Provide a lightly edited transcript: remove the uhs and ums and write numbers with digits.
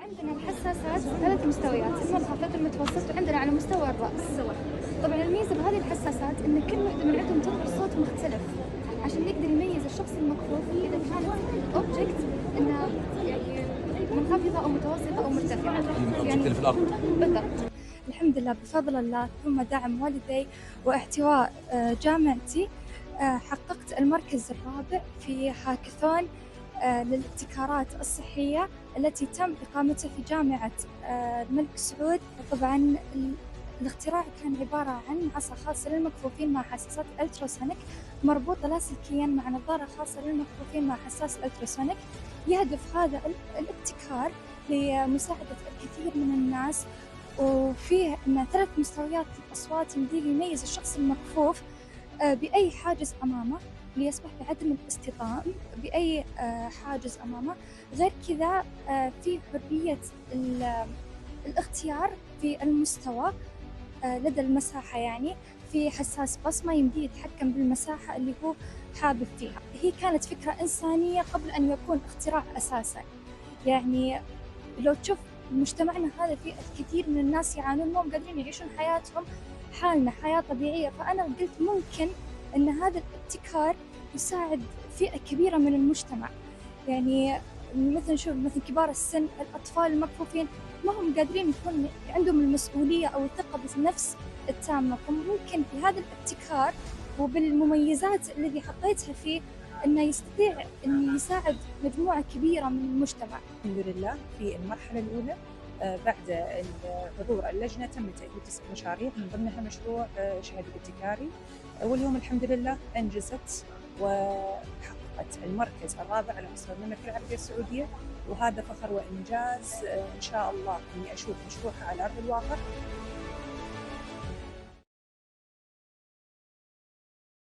عندنا الحساسات 3 مستويات، المنخفض، المتوسط، وعندنا على مستوى الرأس. طبعًا الميزة بهذه الحساسات إن كل وحدة من عندهم تطلع صوت مختلف، عشان يقدر يميز الشخص المكفوف إذا كانت الobject إنها يعني منخفضة أو متوسطة أو مرتفعة. الأوبجكت اللي في الأرض. بالضبط. الحمد لله بفضل الله ثم دعم والدي واحتواء جامعتي، حققت المركز الرابع في هاكاثون للابتكارات الصحية التي تم إقامته في جامعة الملك سعود. طبعا الاختراع كان عبارة عن عصا خاصة للمكفوفين مع حساسات التراسونيك مربوطة لاسلكيا مع نظارة خاصة للمكفوفين مع حساس التراسونيك. يهدف هذا الابتكار لمساعدة الكثير من الناس، وفيه إن 3 مستويات الأصوات يمديه يميز الشخص المكفوف بأي حاجز أمامه ليسمح بعدم الاصطدام بأي حاجز أمامه. غير كذا في حرية الاختيار في المستوى لدى المساحة، يعني في حساس بصمة يمديه يتحكم بالمساحة اللي هو حابب فيها. هي كانت فكرة إنسانية قبل أن يكون اختراع أساساً. يعني لو تشوف مجتمعنا هذا فيه الكثير من الناس يعانون مو قادرين يعيشون حياتهم حالنا حياة طبيعية، فأنا قلت ممكن أن هذا الابتكار يساعد فئة كبيرة من المجتمع. يعني مثلا نشوف مثلا كبار السن، الأطفال المكفوفين ما هم قادرين يكون عندهم المسؤولية أو الثقة بالنفس التامة، فممكن في هذا الابتكار وبالمميزات الذي حطيتها فيه أنه يستطيع أن يساعد مجموعة كبيرة من المجتمع. الحمد لله في المرحلة الأولى بعد حضور اللجنة تم تأييد 9 مشاريع من ضمنها مشروع شهادة ابتكاري، واليوم الحمد لله أنجزت وحققت المركز الرابع على مستوى المملكة العربية السعودية، وهذا فخر وإنجاز إن شاء الله إني أشوف مشروعها على أرض الواقع.